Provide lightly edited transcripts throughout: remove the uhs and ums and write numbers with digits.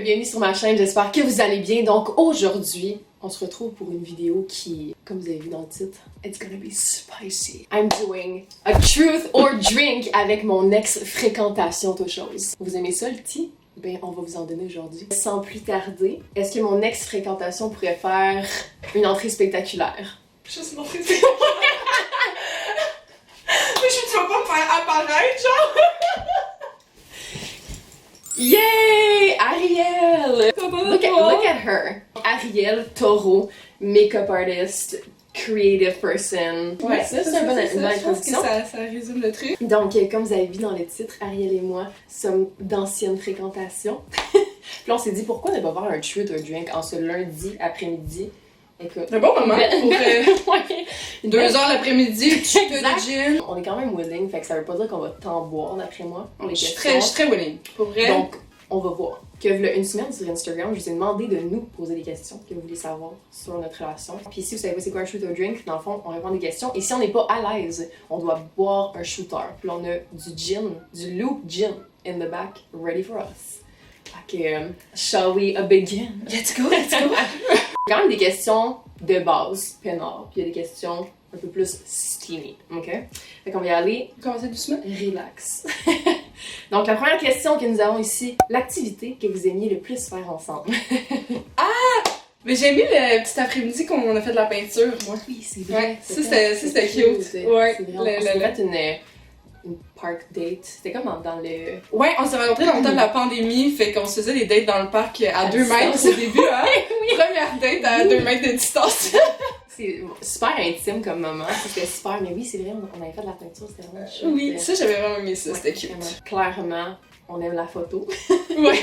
bienvenue sur ma chaîne, j'espère que vous allez bien. Donc aujourd'hui, on se retrouve pour une vidéo qui, comme vous avez vu dans le titre, it's gonna be spicy. I'm doing a truth or drink avec mon ex-fréquentation de choses. Vous aimez ça le tea? Ben, on va vous en donner aujourd'hui. Sans plus tarder, est-ce que mon ex-fréquentation pourrait faire une entrée spectaculaire? Juste une entrée spectaculaire. Mais tu vas pas me faire apparaître, genre! Yay! Ariel! Look at her. Ariel Taureau, makeup artist, creative person. Ouais, c'est une bonne je pense que introduction. ça résume le truc. Donc, comme vous avez vu dans le titre, Ariel et moi sommes d'anciennes fréquentations. Puis là, on s'est dit pourquoi ne pas faire un truth or drink en ce lundi après-midi. Écoute, Un bon moment pour ouais. 2 heures l'après-midi, tu peux Exact. de gin. On est quand même willing, fait que ça veut pas dire qu'on va tant boire d'après moi. Je suis très willing. Pour vrai. Donc, on va voir. Que v'là une semaine sur Instagram, je vous ai demandé de nous poser des questions que vous voulez savoir sur notre relation. Puis si vous savez pas c'est quoi un shoot or drink, dans le fond, on répond des questions. Et si on n'est pas à l'aise, on doit boire un shooter. Puis là, on a du gin, du loop gin in the back, ready for us. Fait que, shall we begin? Let's go, let's go. Quand même des questions de base, peinard. Puis il y a des questions un peu plus steamy, ok? Fait qu'on va y aller. Commencez doucement. Relax. Donc, la première question que nous avons ici, l'activité que vous aimiez le plus faire ensemble. Mais j'ai aimé le petit après-midi qu'on a fait de la peinture, moi. Oui, c'est vrai. Ouais, c'était cute. Ouais, C'est vrai. On s'est fait une park date. C'était comme dans le... Ouais, on s'est rencontrés dans le temps de la pandémie, fait qu'on se faisait des dates dans le parc à 2 mètres au début, hein? Oui. Première date à 2 mètres de distance. C'est super intime comme moment. C'était super. Mais oui, c'est vrai, on avait fait de la peinture. C'était vraiment chouette. Oui, ça j'avais vraiment aimé ça, c'était cute. Vraiment. Clairement, on aime la photo. Ouais.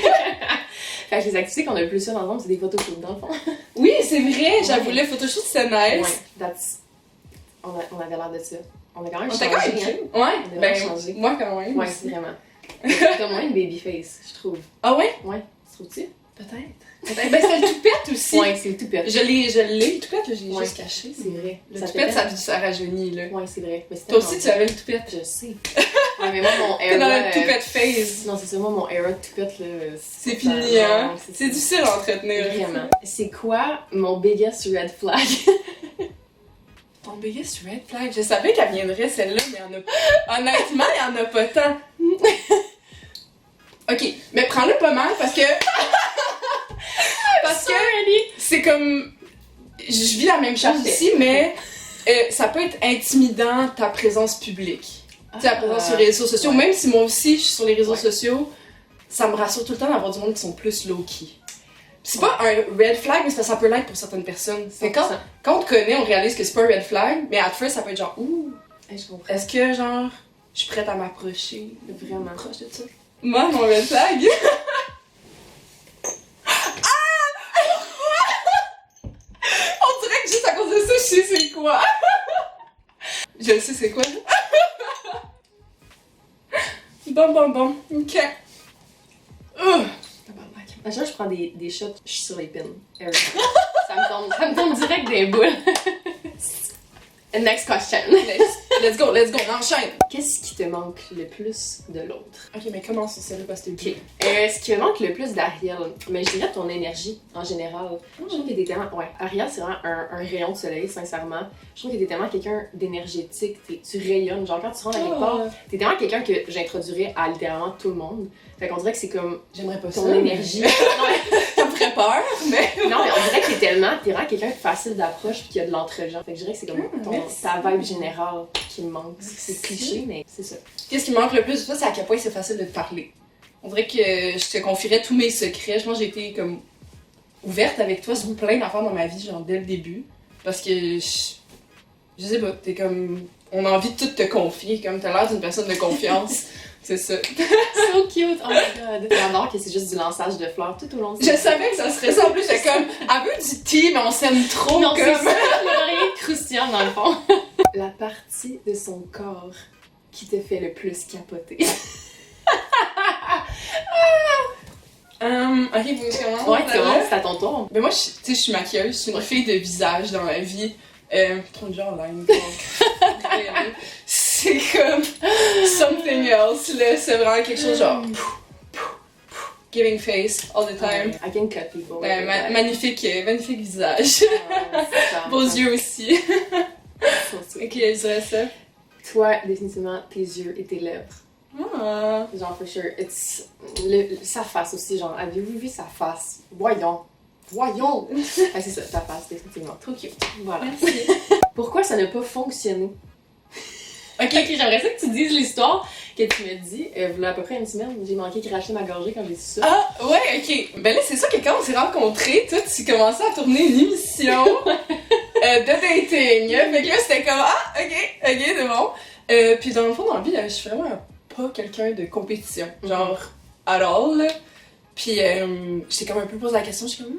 Fait que les activités qu'on a le plus fait ensemble, c'est des photos shoots dans le fond. Oui, c'est vrai, j'avoue, Ouais. le photoshoot c'était nice. Ouais, on avait l'air de ça. On a quand même On changé. t'a quand même hein. cute. On a Ouais, vraiment ben, changé. moi quand même. Ouais, aussi. c'est vraiment. T'as moins une baby face, je trouve. Ah ouais? Ouais, trouves-tu? Peut-être. Ben, c'est le toupette aussi. Ouais, c'est le toupette. Je l'ai, le toupette, là, je l'ai Ouais. juste caché. C'est vrai. Le Ça toupette, fait ça rajeunit, là. Ouais, c'est vrai. Mais c'est Toi aussi, tellement tu avais le toupette. Je sais. Ouais, mais moi, mon T'es dans era... le toupette phase. Non, c'est ça, moi, mon era de toupette, là... C'est fini, hein? non, C'est difficile à entretenir. Vraiment. C'est quoi mon biggest red flag? Ton biggest red flag, je savais qu'elle viendrait celle-là, mais il y en a... honnêtement, il y en a pas tant. Ok, mais prends-le pas mal parce que... parce que c'est comme... Je vis la même chose Parfait. ici, mais ça peut être intimidant ta présence publique. Tu sais, la présence sur les réseaux sociaux. Ouais. Même si moi aussi, je suis sur les réseaux Ouais. sociaux, ça me rassure tout le temps d'avoir du monde qui sont plus low-key. C'est pas un red flag, mais ça peut l'être pour certaines personnes. C'est quand on te connaît, on réalise que c'est pas un red flag, mais à first, ça peut être genre, ouh, Je comprends. est-ce que genre, je suis prête à m'approcher? Vraiment. Proche de ça. Moi, mon red flag. On dirait que juste à cause de ça, je sais c'est quoi. Je sais c'est quoi. Bon. Ok. À chaque fois que je prends des shots, je suis sur les pins. Ça me tombe direct des boules. Next question. Let's go, on enchaîne. Qu'est-ce qui te manque le plus de l'autre? Ok, mais comment c'est ça, parce que Ok. Ce qui me manque le plus d'Ariel, mais je dirais ton énergie en général. Je trouve que t'es tellement. Ouais, Ariel, c'est vraiment un rayon de soleil, sincèrement. Je trouve que t'es tellement quelqu'un d'énergétique, tu rayonnes. Genre, quand tu rentres à quelque part, t'es tellement quelqu'un que j'introduirais à littéralement tout le monde. Fait qu'on dirait que c'est comme J'aimerais pas ton ça. énergie. Ça me ferait peur, mais. Non, mais on dirait que t'es vraiment quelqu'un de facile d'approche pis qui a de l'entre-gens. Fait que je dirais que c'est comme ta vibe générale qui me manque. C'est cliché, mais c'est ça. Qu'est-ce qui me manque le plus de ça, c'est à quel point c'est facile de te parler. On dirait que je te confierais tous mes secrets. Je pense que j'ai été comme ouverte avec toi sur plein d'affaires dans ma vie, genre dès le début. Parce que je sais pas, t'es comme. On a envie de tout te confier, comme t'as l'air d'une personne de confiance. C'est ça. So cute! Oh my god! J'adore que c'est juste du lançage de fleurs tout au long de Je savais que ça serait ça. En plus, j'étais comme, elle veut du thé, mais on s'aime trop. Non, comme. c'est ça! Il y a rien de croustillant dans le fond. La partie de son corps qui te fait le plus capoter. Ok, vous me commencez. Ouais, c'est bon, c'est à ton tour. Mais moi, tu sais, je suis maquilleuse, je suis une fille de visage dans la vie. Trop de gens en ligne. C'est comme something else, là. C'est vraiment quelque chose genre. giving face all the time. I can cut people. Magnifique visage. Beaux yeux aussi. Ok, je dirais ça. Toi, définitivement, tes yeux et tes lèvres. Ah. Genre, for sure. Sa face aussi, genre, avez-vous vu sa face? Voyons! Ah, c'est ça, ta face, définitivement. Trop cute. Voilà. Merci. Pourquoi ça n'a pas fonctionné? Ok, J'aimerais ça que tu dises l'histoire que tu m'as dit. Voilà à peu près une semaine, j'ai manqué cracher ma gorgée quand j'ai dit ça. Ah, ouais, ok. Ben là, c'est ça que quand on s'est rencontrés, toi, tu commençais à tourner une émission de dating. Fait que là, c'était comme, ok, c'est bon. Puis dans le fond, dans la vie, je suis vraiment pas quelqu'un de compétition. Genre, at all, là. Puis j'étais comme un peu posé la question, j'étais comme,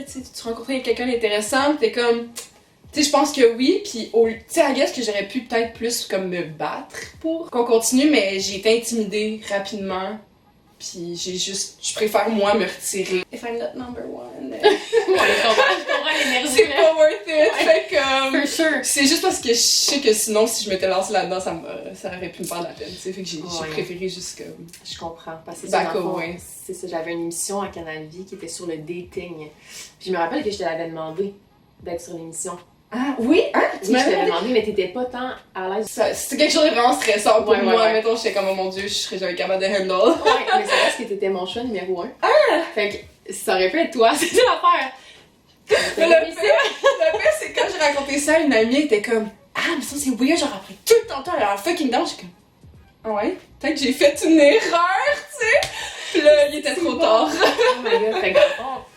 tu rencontrais quelqu'un d'intéressant, pis t'es comme, tu sais, je pense que oui, pis tu sais, I guess que j'aurais pu peut-être plus comme me battre pour qu'on continue, mais j'ai été intimidée rapidement, pis je préfère moi me retirer. If I'm not number one. Je comprends l'énergie. C'est pas worth it, fait comme... For sure. C'est juste parce que je sais que sinon, si je m'étais lancée là-dedans, ça aurait pu me faire de la peine, tu sais, fait que j'ai préféré juste comme... Je comprends, parce que Back away. c'est ça, j'avais une émission à Canal Vie qui était sur le dating. Puis je me rappelle que je te l'avais demandé d'être sur l'émission. Ah, oui? Hein? Tu m'avais demandé, mais t'étais pas tant à l'aise. C'était quelque chose de vraiment stressant pour moi. Ouais. Mettons, j'étais comme, oh mon dieu, je serais jamais capable de handle. Ouais, mais ça reste que t'étais mon choix numéro 1. Fait que ça aurait pu être toi, c'est ça l'affaire. Mais le pire, c'est quand j'ai raconté ça à une amie, elle était comme, mais ça c'est weird, genre après tout le temps, elle a fucking down. J'étais comme, ah ouais? Peut-être que j'ai fait une erreur, tu sais. Puis là, il était trop tard. Oh my god, fait que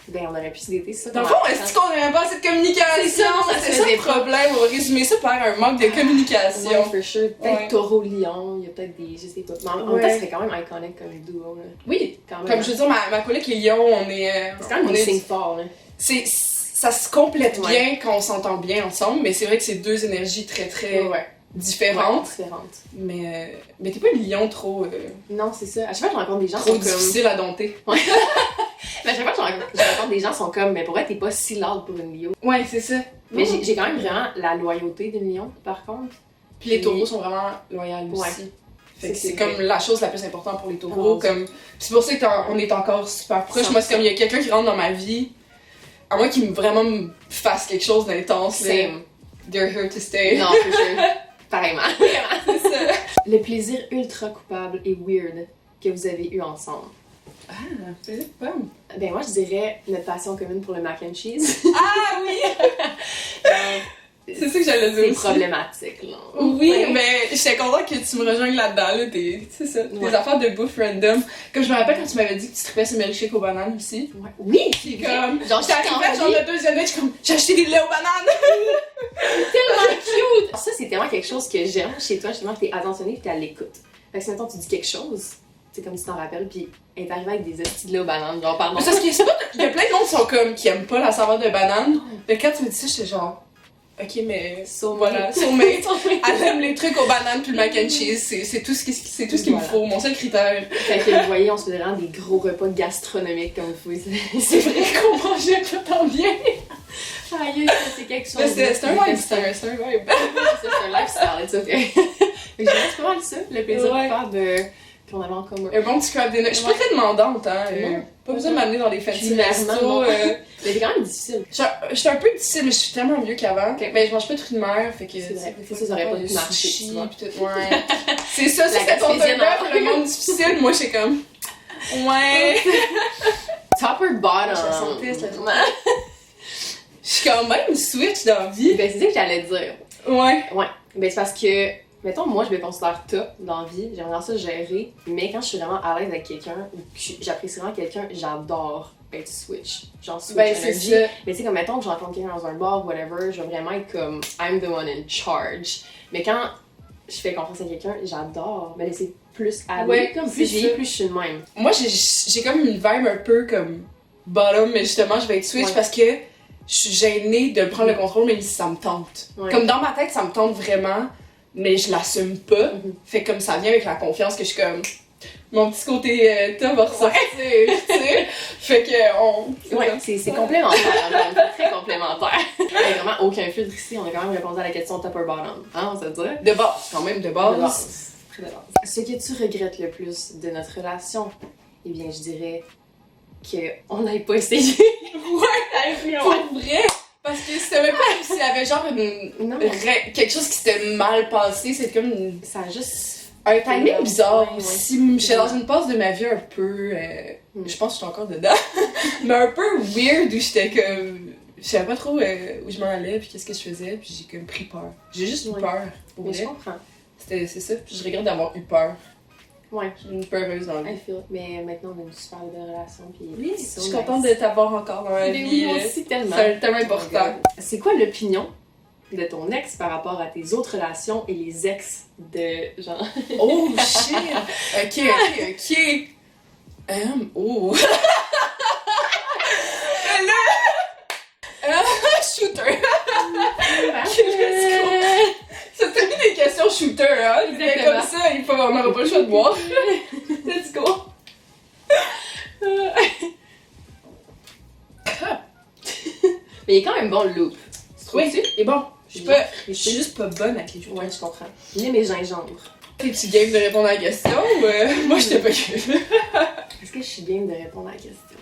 ben on aurait pu se dater ça. Dans le fond, est-ce qu'on aurait pas assez de communication? C'est ça le problème, on va résumer ça par un manque de communication. Ouais, for sure. Peut-être Taureau-Lion, il y a peut-être des, je sais pas. Mais en même temps, ça serait quand même iconique comme duo, là. Oui, quand même. comme je veux dire, ma collègue et Lyon, on est... C'est quand même des signes forts, là. Ça se complète bien quand on s'entend bien ensemble, mais c'est vrai que c'est deux énergies très différentes. Mais t'es pas une lion trop... Non, c'est ça. À chaque fois que je rencontre des gens, trop sont difficile à dompter. Ouais. Mais à chaque fois que je rencontre des gens, sont comme, mais pour vrai, t'es pas si loud pour une lion. Ouais, c'est ça. Mais j'ai quand même vraiment la loyauté d'une lion, par contre. Puis les taureaux sont vraiment loyaux aussi. Fait que c'est comme la chose la plus importante pour les taureaux. Comme... C'est pour ça qu'on est encore super proches. Moi, c'est comme il y a quelqu'un qui rentre dans ma vie, à moins qu'il vraiment me fasse quelque chose d'intense. Same. They're here to stay. Non, for sure. Pareillement. C'est ça. Le plaisir ultra coupable et weird que vous avez eu ensemble. Plaisir coupable. Ben moi, je dirais notre passion commune pour le mac and cheese. Ah oui! C'est ça que j'allais dire C'est aussi. problématique, là. Oui, Ouais. mais j'étais contente que tu me rejoignes là-dedans, là, c'est ça, des Ouais. affaires de bouffe random. Comme je me rappelle quand tu m'avais dit que tu trippais sur milkshake aux bananes aussi. Ouais. Oui! Puis comme, Genre, j'étais arrivée genre le deuxième date, je suis comme, j'ai acheté des laits aux bananes! tellement cute! Ça, c'est tellement quelque chose que j'aime chez toi, justement, que t'es attentionné et t'es à l'écoute. Fait que si maintenant tu dis quelque chose, c'est comme si t'en rappelles, puis elle est arrivée avec des hosties de lait aux bananes, genre, pardon. Mais parce que c'est pas, il y a plein de monde qui sont comme, qui aiment pas la saveur de banane. Mais quand tu me dis ça, j'étais genre, ok, mais voilà, soulmate. Elle aime les trucs aux bananes puis le mac and cheese, c'est tout ce qu'il me faut, mon seul critère. Fait que vous voyez, on se fait vraiment des gros repas gastronomiques comme vous. C'est vrai qu'on mangeait pas tant bien. Aïe, c'est quelque chose. Mais c'est un vibe, c'est un vibe. C'est un lifestyle, it's okay. Fait que c'est pas mal ça, le plaisir Ouais. coupable qu'on avait en commun. Un bon petit crab dinner. Je suis pas très demandante, hein. Non. Pas besoin de m'amener dans les fancy Clairement, restos. non. Mais c'est quand même difficile. Je suis un peu difficile, mais je suis tellement mieux qu'avant. Mais je mange pas de fruits de mer, fait que. C'est vrai. des fois, Ça aurait pas de pu marcher, sushi, tu vois. pis tout. Ouais. C'est ça, La c'est ton gaspésienne turn-up, en- le monde difficile. Moi, j'étais comme. Ouais. Top or bottom? Je la sentais, cette Je suis quand même switch dans la vie. Ben, c'est ça que j'allais dire. Ouais. Ouais. Ben, c'est parce que, mettons, moi, je me considère top dans la vie. J'aimerais ça gérer. Mais quand je suis vraiment à l'aise avec quelqu'un ou que j'apprécie vraiment quelqu'un, j'adore être switch. Genre switch Ben, c'est energy. ça. Mais tu sais, comme mettons que je rencontre quelqu'un dans un bar, whatever, je vais vraiment être comme I'm the one in charge. Mais quand je fais confiance à quelqu'un, j'adore me laisser plus aller. Ouais, Comme c'est plus j'y ça. ai, plus je suis de même. Moi, j'ai comme une vibe un peu comme bottom, mais justement, je vais être switch Ouais. parce que je suis gênée de prendre le contrôle, même si ça me tente. Ouais. Comme dans ma tête, ça me tente vraiment, mais je l'assume pas. Fait comme ça vient avec la confiance que je suis comme. Mon petit côté top va ressortir, tu sais. Fait que on. Ouais, c'est complémentaire, c'est très complémentaire. Il n'y a vraiment aucun filtre ici, on a quand même répondu à la question top or bottom. Hein, on se dit? De base, quand même, de base. De base. Très de base. Ce que tu regrettes le plus de notre relation? eh bien, je dirais qu'on n'avait pas essayé. Ouais, pour vrai! Parce que c'était même pas comme s'il y avait genre Non. quelque chose qui s'était mal passé, c'est comme Ça a juste... un timing bizarre Ouais, aussi. J'étais dans une phase de ma vie un peu. Je pense que je suis encore dedans. Mais un peu weird où j'étais comme. Je savais pas trop où je m'en allais, puis qu'est-ce que je faisais, puis j'ai comme pris peur. J'ai juste eu peur. Pour Mais vrai. je comprends. C'est ça, puis je regrette d'avoir eu peur. Ouais. Je suis une peureuse dans la vie. I feel it. Mais maintenant, on a une super belle relation. Puis Oui, so je suis nice. contente de t'avoir encore dans ma Mais vie. oui, moi aussi, tellement. C'est tellement important. C'est quoi l'opinion de ton ex par rapport à tes autres relations et les ex de genre... Oh shit! Ok. Oh! Shooter! Ça t'a mis des questions shooter, hein? Mais Exactement. comme ça, on n'aura pas le choix de boire. Let's go! Mais il est quand même bon le loop. Tu trouves-tu? Oui, et bon, je suis juste pas bonne avec les shooters. Ouais, je comprends. Il est mes gingembres. T'es-tu game de répondre à la question ou moi j'étais pas game? Est-ce que je suis game de répondre à la question?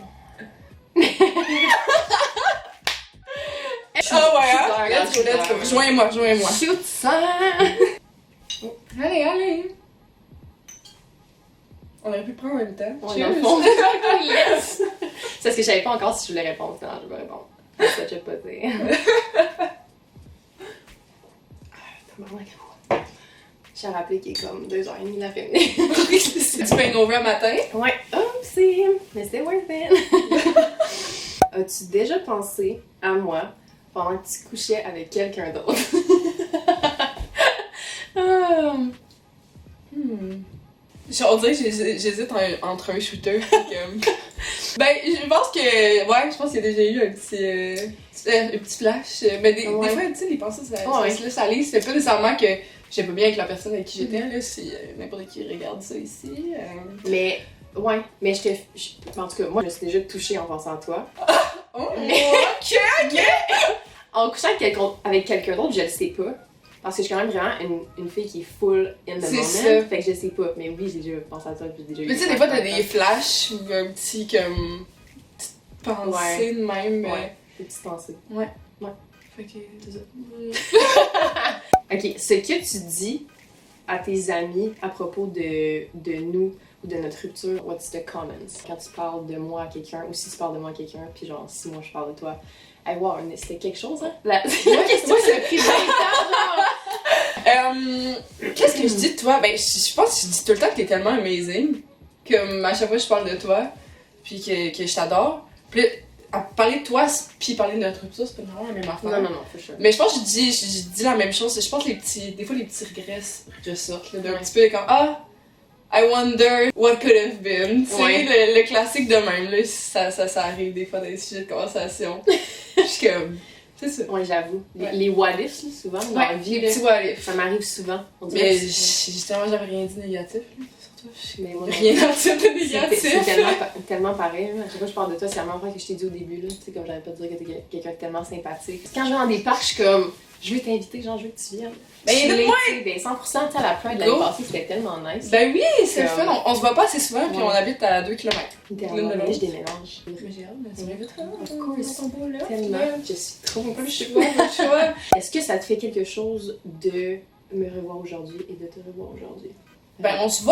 Ah ouais, hein? Let's go. Joins-moi. Shoot ça! Allez. On aurait pu prendre en même temps. Ouais, dans le fond. Yes! C'est parce que je savais pas encore si je voulais répondre. Non, je vais répondre. Ça, je vais pas dire. J'ai rappelé qu'il est comme 2h30 l'après-midi. C'est du hangover à matin? Ouais. Oupsie! Mais c'est worth it! As-tu déjà pensé à moi pendant que tu couchais avec quelqu'un d'autre? On dirait que j'hésite entre un shooter et comme... Ben, je pense qu'il y a déjà eu un petit flash. Mais des fois, tu sais, les pensées, ça se laisse aller. C'est pas nécessairement que j'aime pas bien avec la personne avec qui j'étais, là. Si n'importe qui regarde ça ici. Mais, ouais. Mais en tout cas, moi, je me suis déjà touchée en pensant à toi. Oh, Mais- ok! En couchant avec quelqu'un d'autre, je le sais pas. Parce que je suis quand même vraiment une fille qui est full in the C'est moment. ça. Fait que je sais pas. Mais oui, j'ai déjà pensé à toi. Puis j'ai déjà eu Mais tu sais, des fois, t'as des flashs ou un petit, comme... petite pensée de même. Ouais, des petites pensées. Fait que, c'est ça. Ok, ce que tu dis à tes amis à propos de nous ou de notre rupture, what's the comments? Quand tu parles de moi à quelqu'un, ou si tu parles de moi à quelqu'un, puis genre, si moi je parle de toi, hey, wow, c'était quelque chose, hein? La question, c'est pris 20 ans, genre! Qu'est-ce que je dis de toi? Ben, je pense que je dis tout le temps que t'es tellement amazing. Comme à chaque fois que je parle de toi, puis que je t'adore. Puis à parler de toi, puis parler de notre rupture, c'est pas vraiment la même affaire. Non, for sure. Mais je pense que je dis la même chose. Je pense que des fois les petits regrets ressortent. D'un Ouais. petit peu comme I wonder what could have been. Tu sais, Ouais. le classique de même, là, ça arrive des fois dans les sujets de conversation. Je suis comme, c'est ça. Ouais, j'avoue. Ouais. Les what ifs, là, souvent, dans la vie, les là, petits what if. ça m'arrive souvent. On dirait Mais que c'est- justement, j'avais rien dit négatif, là, sur toi. Mais moi, non. Rien de C'est négatif. tellement pareil. Là. À chaque fois que je parle de toi, c'est la même affaire que je t'ai dit au début. Là. Tu sais, comme j'avais pas dire que t'es quelqu'un de tellement sympathique. Quand je vais dans des parcs, je suis comme, je veux t'inviter, genre, je veux que tu viennes. Ben, Chiller, moi! tu sais, ben 100%, tu sais, à la Pride de l'année Go. passée, c'était tellement nice. Ben oui, c'est le fun. On se voit pas assez souvent, puis Ouais. on habite à 2 km. Littéralement, l'une de mais l'autre. je déménage. Mais j'ai hâte, mais tu m'invites Of course. ton beau là. Tellement. Je suis trop Pas le contente. choix, pas le choix. Est-ce que ça te fait quelque chose de me revoir aujourd'hui et de te revoir aujourd'hui? Ben, on se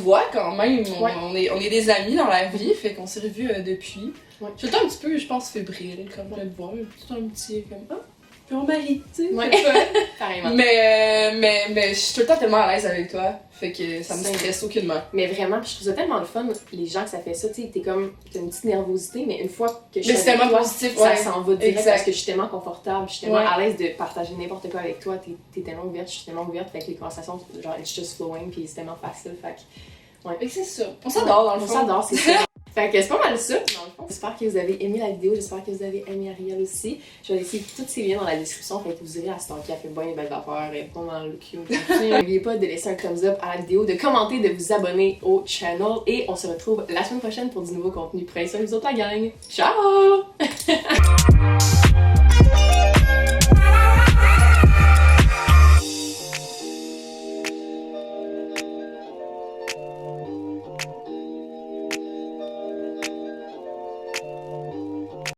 voit quand même. Ouais. On est des amis dans la vie, fait qu'on s'est revus depuis. Ouais. Je suis un petit peu, je pense, fébrile quand je te voir. Un petit comme, puis on mari, tu sais. Ouais. c'est fun. Pareillement. mais je suis tout le temps tellement à l'aise avec toi, fait que ça me Same. stresse aucunement. Mais vraiment, puis je trouve ça tellement le fun, les gens que ça fait ça, tu sais, t'as une petite nervosité, mais une fois que je Mais suis c'est avec tellement toi, positif, ça ouais. s'en va direct Exact. parce que je suis tellement confortable, je suis tellement Ouais. à l'aise de partager n'importe quoi avec toi, t'es tellement ouverte, je suis tellement ouverte, fait que les conversations, genre, it's just flowing, puis c'est tellement facile, fait que... Fait que c'est ça. On s'adore dans le On fond. s'adore, c'est ça. Fait que c'est pas mal ça, dans le fond. J'espère que vous avez aimé la vidéo, j'espère que vous avez aimé Ariel aussi. Je vais laisser tous ces liens dans la description, fait que vous irez à stalker, elle fait bien les belles affaires, elle est vraiment le cute. N'oubliez pas de laisser un thumbs up à la vidéo, de commenter, de vous abonner au channel, et on se retrouve la semaine prochaine pour du nouveau contenu. Prenez soin de vous autres la gang. Ciao!